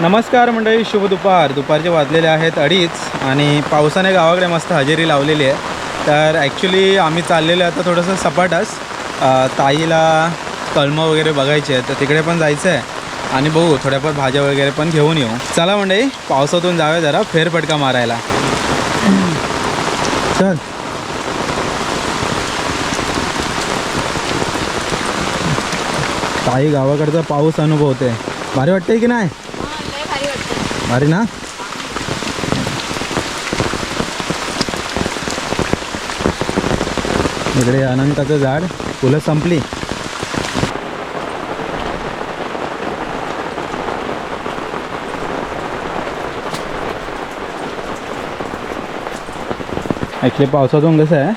नमस्कार मंडळी, शुभ दुपार. दुपारचे वाजलेले आहेत 2:30 आणि पावसाने गावाकडे मस्त हजेरी लावलेली आहे. तर ॲक्च्युली आम्ही चाललेलो आता थोडंसं सपाटास, ताईला कळमं वगैरे बघायचे आहे, तर तिकडे पण जायचं आहे आणि बघू थोड्याफार भाज्या वगैरे पण घेऊन येऊ. चला मंडळी, पावसातून जाऊया जरा फेरफटका मारायला. चल. ताई गावाकडचा पाऊस अनुभवते. भारी वाटतंय की नाही? भारी ना. इकडे अनंताचं झाड, फुलं संपली. ॲक्च्युली पावसातून कसं आहे,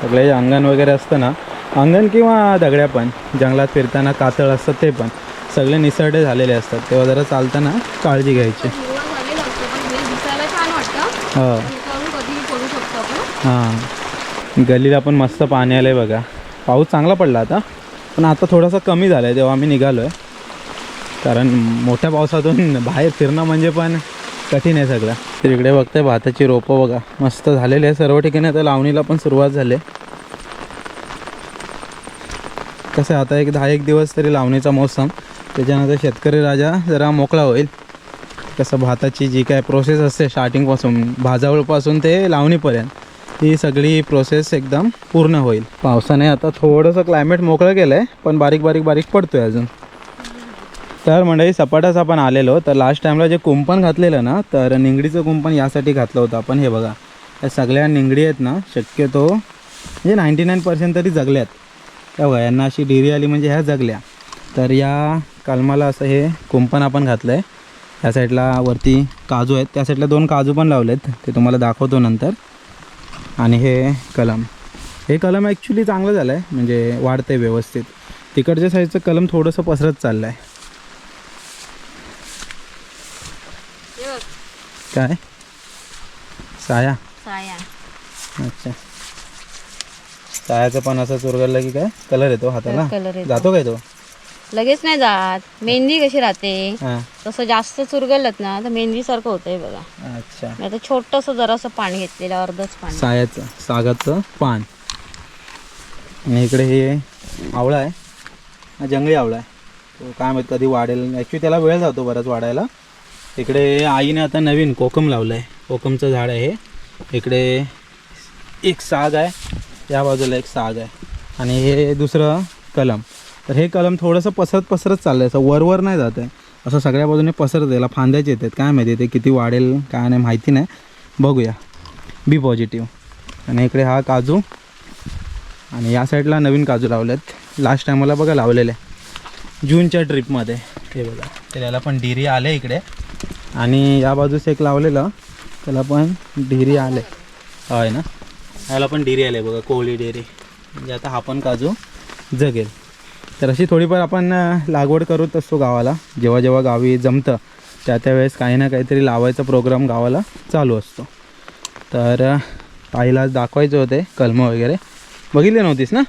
सगळे अंगण वगैरे असतं ना, अंगण किंवा दगड्या पण जंगलात फिरताना कातळ असतात ते पण सगळे निसरडे झालेले असतात, तेव्हा जरा चालताना काळजी घ्यायची. हां, गल्लीला पण मस्त पाणी आलं आहे बघा. पाऊस चांगला पडला आता, पण आता थोडासा कमी झाला आहे तेव्हा आम्ही निघालो आहे, कारण मोठ्या पावसातून बाहेर फिरणं म्हणजे पण कठीण आहे सगळं. तर इकडे बघताय भाताची रोपं बघा मस्त झालेली आहे सर्व ठिकाणी. आता लावणीला पण सुरुवात झाली आहे. कसं आता एक 10-1 दिवस तरी लावणीचा मोसम, त्याच्यानंतर शेतकरी राजा जरा मोकळा होईल. कसं भाताची जी काय प्रोसेस असते स्टार्टिंगपासून भाजावळपासून ते लावणीपर्यंत, ही सगळी प्रोसेस एकदम पूर्ण होईल. पावसाने आता थोडंसं क्लायमेट मोकळं केलं आहे, पण बारीक पडतो आहे अजून. तर मंडळी, सपाटाच आपण आलेलो. तर लास्ट टाईमला जे कुंपण घातलेलं ना, तर निंगडीचं कुंपण यासाठी घातलं होतं आपण. हे बघा, या सगळ्या निंगडी आहेत ना, शक्यतो म्हणजे 99% तरी जगल्यात. त्या बघा, यांना अशी डिरी आली म्हणजे ह्या जगल्या. तर या कलमाला असं हे कुंपण आपण घातलं आहे. ह्या साईडला वरती काजू आहेत, त्या साईडला 2 काजू पण लावलेत, ते तुम्हाला दाखवतो नंतर. आणि हे कलम ॲक्च्युली चांगलं झालं आहे, म्हणजे वाढतं आहे व्यवस्थित. तिकडच्या साईडचं कलम थोडंसं पसरत चाललं आहे. काय साया? अच्छा, सायाचं पण असं चुरगळलं की काय कलर येतो हाताला? जातो काय तो? लगेच नाही जात. मेहंदी कशी राहते तसं जास्त चुरगलत ना तर मेहंदी सारखं होतंय बघा. अच्छा, आता छोटंसं जरासं पाणी घेतलेलं, अर्धच पाणी. सागाचं पान. आणि इकडे हे आवळा आहे, हा जंगली आवळा आहे. तो काय माहित कधी वाढेल, ॲक्च्युली त्याला वेळ जातो बराच वाढायला. इकडे आईने आता नवीन कोकम लावलं आहे, कोकमचं झाड आहे हे. इकडे एक साग आहे, या बाजूला एक साग आहे, आणि हे दुसरं कलम. तर हे कलम थोडंसं पसरत चाललं आहे, असं वर नाही जात आहे, असं सगळ्या बाजूने पसरत. याला फांद्याच येतात, काय माहिती ते किती वाढेल काय नाही माहिती नाही, बघूया. बी पॉझिटिव्ह. आणि इकडे हा काजू, आणि या साईडला नवीन काजू लावलेत. लास्ट टायमाला बघा लावलेले जूनच्या ट्रिपमध्ये, हे बघा. तर याला पण डिरी आले इकडे. आणि या बाजूस एक लावलेलं, त्याला पण डिरी आले आहे ना, याला पण डिरी आले बघा, कोवळी डिरी. म्हणजे आता हा पण काजू जगेल. तर अशी थोडीफार आपण लागवड करत असतो गावाला. जेव्हा गावी जमतं त्यावेळेस काही ना काहीतरी लावायचा प्रोग्राम गावाला चालू असतो. तर आईला दाखवायचे होते कलमं वगैरे. बघितले नव्हतीस ना?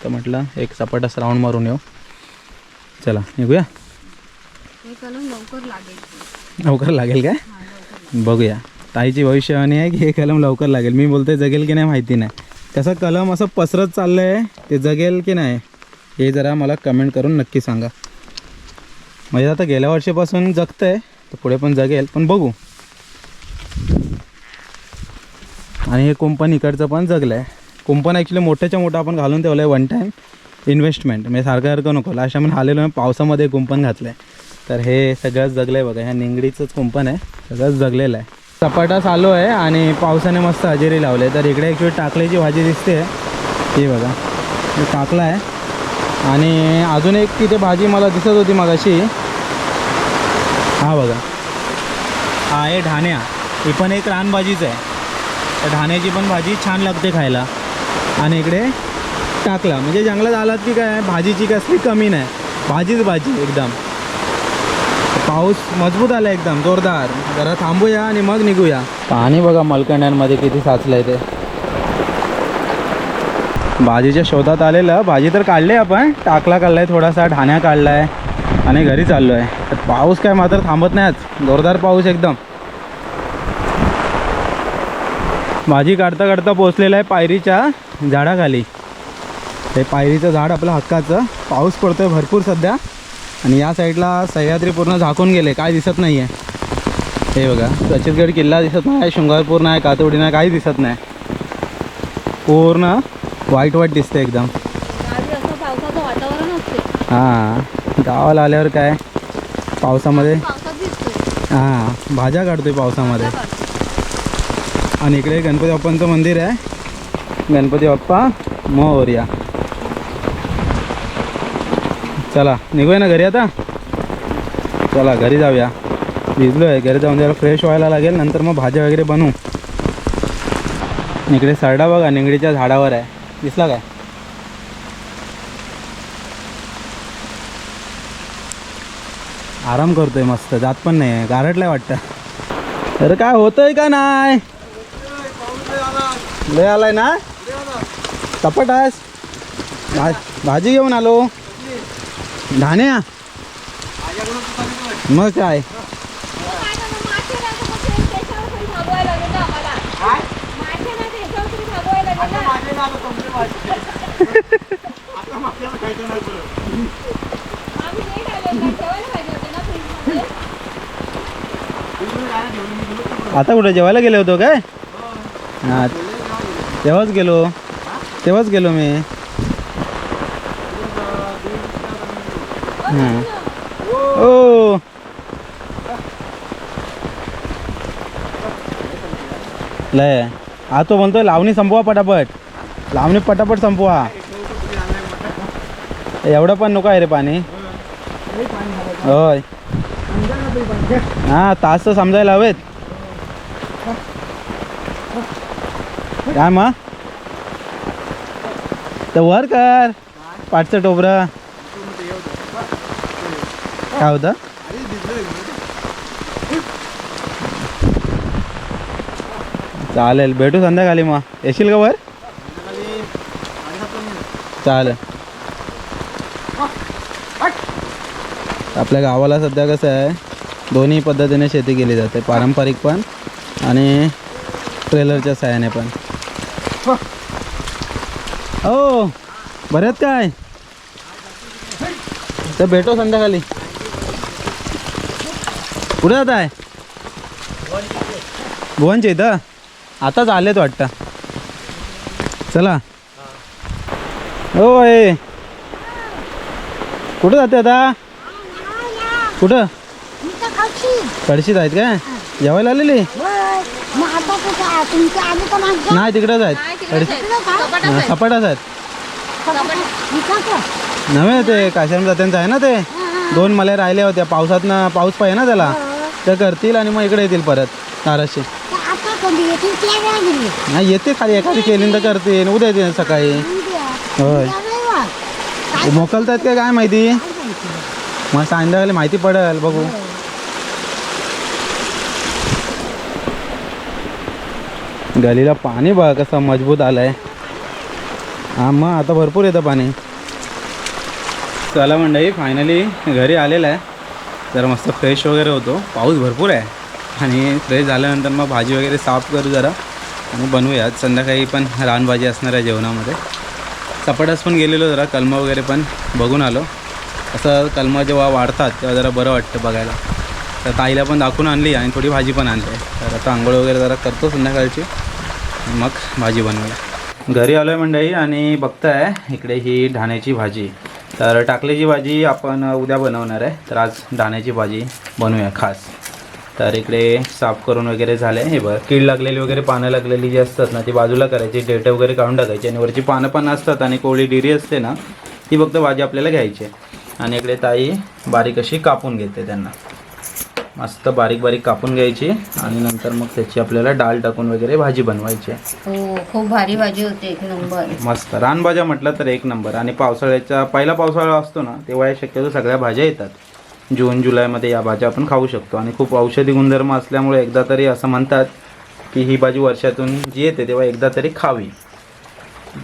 तर म्हटलं एक सपाटास राऊंड मारून येऊ. चला निघूया. लवकर लागेल काय? बघूया. ताईची भविष्यवाणी आहे की हे कलम लवकर लागेल. मी बोलतोय जगेल की नाही माहिती नाही. तसं कलम असं पसरत चाललं आहे, ते जगेल की नाही हे जरा मला कमेंट करून नक्की सांगा. म्हणजे आता गेल्या वर्षीपासून जगतं आहे, तर पुढे पण जगेल, पण बघू. आणि हे कुंपण इकडचं पण जगलं आहे. कुंपण ॲक्च्युली मोठ्याच्या मोठं आपण घालून ठेवलं आहे, वन टाईम इन्व्हेस्टमेंट. म्हणजे सारखं नको. लास्ट आपण आलेलो पावसामध्ये कुंपण घातलं आहे, तर हे सगळंच जगलं आहे बघा. ह्या निंगडीचंच कुंपण आहे, सगळंच जगलेलं आहे. सपाटास आलो आहे आणि पावसाने मस्त हजेरी लावले. तर इकडे ॲक्च्युली टाकल्याची भाजी दिसते, हे बघा, हे टाकलं आहे. आणि अजून एक तिथे भाजी मला दिसत होती मगाशी, हा बघा, हा आहे ढाण्या. ही पण एक रानभाजीच आहे. तर ढाण्याची पण भाजी छान लागते खायला. आणि इकडे टाकला म्हणजे जंगलात आलात की काय भाजीची कसली कमी नाही, भाजीच भाजी एकदम. पाऊस मजबूत आला एकदम जोरदार. जरा थांबूया आणि मग निघूया. पाणी बघा मलकंड्यांमध्ये किती साचलंय ते. भाजीच्या शोधात आलेलं. भाजी तर काढली आपण, टाकला काढलाय, थोडासा ढाण्या काढलाय, आणि घरी चाललो आहे. तर पाऊस काय मात्र थांबत नाही आज, जोरदार पाऊस एकदम. भाजी काढता काढता पोचलेला आहे पायरीच्या झाडाखाली. हे पायरीचं झाड आपलं हक्काचं. पाऊस पडतोय भरपूर सध्या आणि या साईडला सह्याद्री पूर्ण झाकून गेले, काय दिसत नाही आहे. हे बघा सचितगड किल्ला दिसत नाही, शृंगारपूर नाही, कातोडी नाही, काही दिसत नाही. पूर्ण व्हाईट व्हाईट दिसतं एकदम. पावसाचं वातावरण असते. हां गावाला आल्यावर काय पावसामध्ये हां भाज्या काढतोय पावसामध्ये. आणि इकडे गणपती बाप्पांचं मंदिर आहे. गणपती बाप्पा मोरया. चला निघूया ना घरी आता. चला घरी जाऊया. भिजलो आहे, घरी जाऊन जरा फ्रेश व्हायला लागेल, नंतर मग भाज्या वगैरे बनवू. इकडे सरडा बघा निगडीच्या झाडावर आहे, दिसला काय? आराम करतोय मस्त, जात पण नाही आहे, गारटलाय वाटतं. अरे काय होतंय का नाही? लय आलाय ना चपट आहेस. भाजी घेऊन आलो. धान्या मग काय आता कुठे जेवायला गेले होतो काय? हां तेव्हाच गेलो मी. हां ओ लय हा तो म्हणतोय लावणी संपवा पटापट, लावणी पटापट संपवा. एवढं पण नको आहे रे पाणी. होय हां तास तर समजायला हवेत. काय मग तर वर कर पाठचं टोबरं. काय होतं? चालेल भेटू संध्याकाळी. मग येशील का वर? चालेल. आपल्या गावाला सध्या कसं आहे दोन्ही पद्धतीने शेती केली जाते, पारंपरिक पण आणि ट्रेलरच्या साहाय्याने पण. हो बरेत काय? तर भेटो संध्याकाळी. कुठे जात आहे? भुवनच्या इथं आताच आलेत वाटतं. चला. हो आहे कुठं जाते आता? कुठं? कळशीत आहेत काय? जेवायला आलेली? नाही तिकडंच आहेत. सपाटाच आहेत नव्हे. ते काश्याम जात्यांचं आहे ना, ते 2 मले राहिल्या होत्या पावसातनं. पाऊस पाहिजे ना त्याला, ते करतील आणि मग इकडे येतील परत ताराशी. नाही येते खाली एखादी केली तर करतील, उद्या येते सकाळी. होय मोकलतात काय माहिती, मग संध्याकाळी माहिती पडेल. बघू. गलीला पाणी बघा कसं मजबूत आलंय. हां मग आता भरपूर येतं पाणी. चला मंडळी फायनली घरी आलेलं आहे. जरा मस्त फ्रेश वगैरे होतो, पाऊस भरपूर आहे. आणि फ्रेश झाल्यानंतर मग भाजी वगैरे साफ करू जरा आणि बनवूया. संध्याकाळी पण रानभाजी असणार आहे जेवणामध्ये. चपाटास पण गेलेलो, जरा कलमं वगैरे पण बघून आलो. असं कलमं जेव्हा वाढतात तेव्हा जरा बरं वाटतं बघायला. तर ताईला पण दाखवून आणली आणि थोडी भाजी पण आणली आहे. तर आता आंघोळ वगैरे जरा करतो संध्याकाळची, मग भाजी बनवूया. घरी आलो आहे मंडळी आणि बघताय इकडे ही ढाण्याची भाजी. तर टाकल्याची भाजी आपण उद्या बनवणार आहे, तर आज ढाण्याची भाजी बनवूया खास. तर इकडे साफ करून वगैरे झालं आहे. हे बघ कीड लागलेली वगैरे पानं लागलेली जी असतात ना ती बाजूला करायची, डेटे वगैरे काढून टाकायची आणि वरची पानं पण असतात आणि कोवळी डिरी असते ना ती फक्त भाजी आपल्याला घ्यायची. आणि इकडे ताई बारीक अशी कापून घेते, त्यांना मस्त बारीक बारीक कापून घ्यायची आणि नंतर मग त्याची आपल्याला डाळ टाकून वगैरे भाजी बनवायची. हो खूप भारी भाजी होते, एक नंबर मस्त. रानभाज्या म्हटलं तर एक नंबर. आणि पावसाळ्याचा पहिला पावसाळा असतो ना तेव्हा शक्यतो सगळ्या भाज्या येतात. जून जुलैमध्ये या भाज्या आपण खाऊ शकतो आणि खूप औषधी गुणधर्म असल्यामुळे एकदा तरी असं म्हणतात की ही भाजी वर्षातून जी येते तेव्हा एकदा तरी खावी.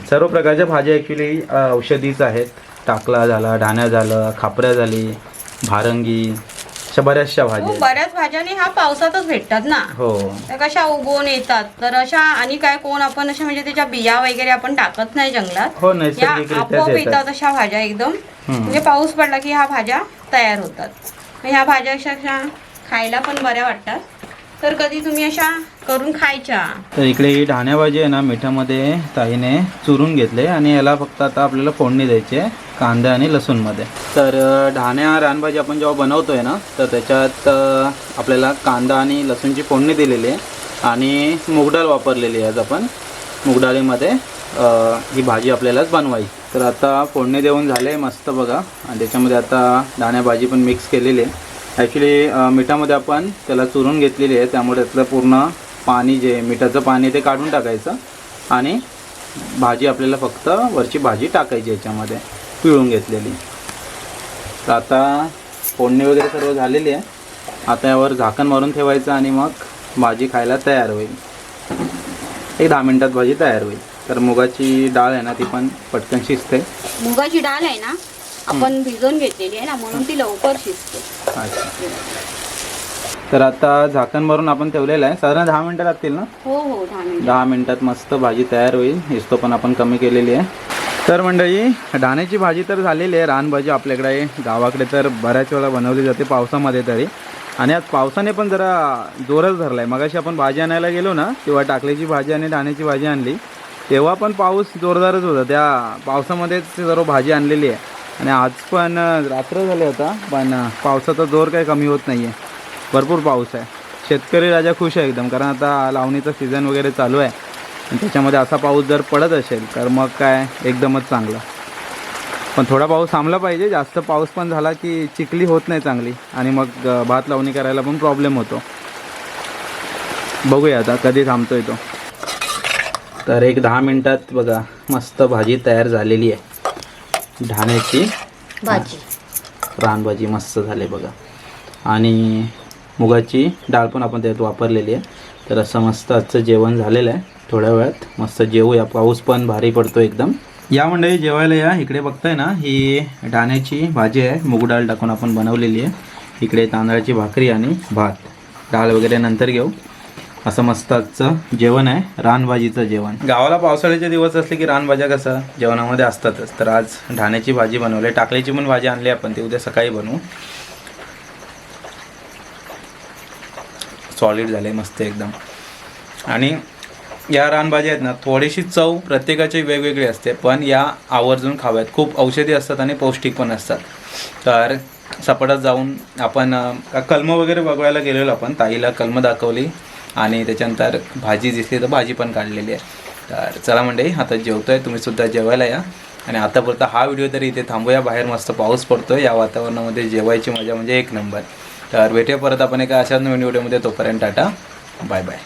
सर्व प्रकारच्या भाज्या ॲक्च्युली औषधीच आहेत. टाकला झाला, ढाण्या झालं, खापऱ्या झाली, भारंगी, अशा बऱ्याचशा भाज्या आहेत. बऱ्याच भाज्याने ह्या पावसातच भेटतात ना. हो त्या कशा उगवून येतात तर अशा. आणि काय कोण आपण अशा म्हणजे त्याच्या बिया वगैरे आपण टाकत नाही जंगलात. हो या नैसर्गिकरित्याच आपोआप येतात. येतात अशा भाज्या एकदम. म्हणजे पाऊस पडला की ह्या भाज्या तयार होतात. मग ह्या भाज्या अशा खायला पण बऱ्या वाटतात. तर कधी तुम्ही अशा करून खायच्या. तर इकडे ही ढाण्या भाजी आहे ना, मिठामध्ये ताईने चुरून घेतले आणि याला फक्त आता आपल्याला फोडणी द्यायची आहे कांदा आणि लसूणमध्ये. तर ढाण्या रानभाजी आपण जेव्हा बनवतोय ना, तर त्याच्यात आपल्याला कांदा आणि लसूणची फोडणी दिलेली आहे आणि मूगडाळ वापरलेली आहे. आज आपण मूगडाळीमध्ये ही भाजी आपल्यालाच बनवायची. तर आता फोडणी देऊन झाले मस्त बघा. आणि त्याच्यामध्ये आता ढाण्या भाजी पण मिक्स केलेली आहे. ॲक्च्युली मिठामध्ये आपण त्याला चुरून घेतलेली आहे, त्यामुळे त्यातलं पूर्ण पाणी जे मिठाचं पाणी ते काढून टाकायचं आणि भाजी आपल्याला फक्त वरची भाजी टाकायची याच्यामध्ये पिळून घेतलेली. तर आता फोडणी वगैरे सर्व झालेली आहे. आता यावर झाकण मारून ठेवायचं आणि मग भाजी खायला तयार होईल. 10 मिनिटात भाजी तयार होईल. तर मुगाची डाळ आहे ना, ती पण पटकन शिजते. मुगाची डाळ आहे ना आपण भिजवून घेतलेली आहे ना, म्हणून ती लवकर शिजते. अच्छा. तर आता झाकण मारून आपण ठेवलेलं आहे. साधारण 10 मिनिटं लागतील ना. हो 10 मिनिट. 10 मिनिटात मस्त भाजी तयार होईल. हिस्तो पण आपण कमी केलेली आहे. तर मंडळी ढाण्याची भाजी तर झालेली आहे. रानभाजी आपल्याकडे गावाकडे तर बऱ्याच वेळा बनवली जाते पावसामध्ये तरी. आणि आज पावसाने पण जरा जोरच धरला आहे. मगाशी आपण भाजी आणायला गेलो ना, तेव्हा टाकल्याची भाजी आणि ढाण्याची भाजी आणली, तेव्हा पण पाऊस जोरदारच होता. त्या पावसामध्येच सर्व भाजी आणलेली आहे. आणि आज पण रात्र झाले होता, पण पावसाचा जोर काही कमी होत नाही आहे. भरपूर पाऊस आहे. शेतकरी राजा खुश आहे एकदम, कारण आता लावणीचा सीझन वगैरे चालू आहे. आणि त्याच्यामध्ये असा पाऊस जर पडत असेल तर मग काय एकदमच चांगलं. पण थोडा पाऊस थांबला पाहिजे. जास्त पाऊस पण झाला की चिखली होत नाही चांगली आणि मग भात लावणी करायला पण प्रॉब्लेम होतो. बघूया आता कधी थांबतोय तो. तर 10 मिनिटात बघा मस्त भाजी तयार झालेली आहे. ढाण्याची भाजी रानभाजी मस्त झाली बघा. आणि मुगाची डाळ पण आपण त्यात वापरलेली आहे. तर असं मस्त आजचं जेवण झालेलं आहे. थोड्या वेळात मस्त जेवूया. पाऊस पण भारी पडतो एकदम. या मंडळी जेवायला या. इकडे बघताय ना, ही ढाण्याची भाजी आहे, मूग डाळ टाकून आपण बनवलेली आहे. इकडे तांदळाची भाकरी आणि भात. डाळ वगैरे नंतर घेऊ. असं मस्त आजचं जेवण आहे, रानभाजीचं जेवण. गावाला पावसाळ्याचे दिवस असले की रानभाज्या कसं जेवणामध्ये असतातच. तर आज ढाण्याची भाजी बनवली. टाकल्याची पण भाजी आणली आपण, ती उद्या सकाळी बनवू. सॉलिड झाले मस्त एकदम. आणि या रानभाज्या आहेत ना, थोडीशी चव प्रत्येकाची वेगवेगळी असते, पण या आवर्जून खाव्यात. खूप औषधी असतात आणि पौष्टिक पण असतात. तर सपाटात जाऊन आपण कलमं वगैरे बघायला गेलेलो. आपण ताईला कलमं दाखवली आणि त्याच्यानंतर भाजी दिसली तर भाजी पण काढलेली आहे. तर चला मंडळी आता जेवतोय, तुम्ही सुद्धा जेवायला या. आणि आतापर्यंत हा व्हिडिओ तरी इथे थांबूया. बाहेर मस्त पाऊस पडतोय. या वातावरणामध्ये जेवायची मजा म्हणजे एक नंबर. तर भेटूया परत आपण एका अशाच नवीन व्हिडिओमध्ये. तोपर्यंत टाटा बाय बाय.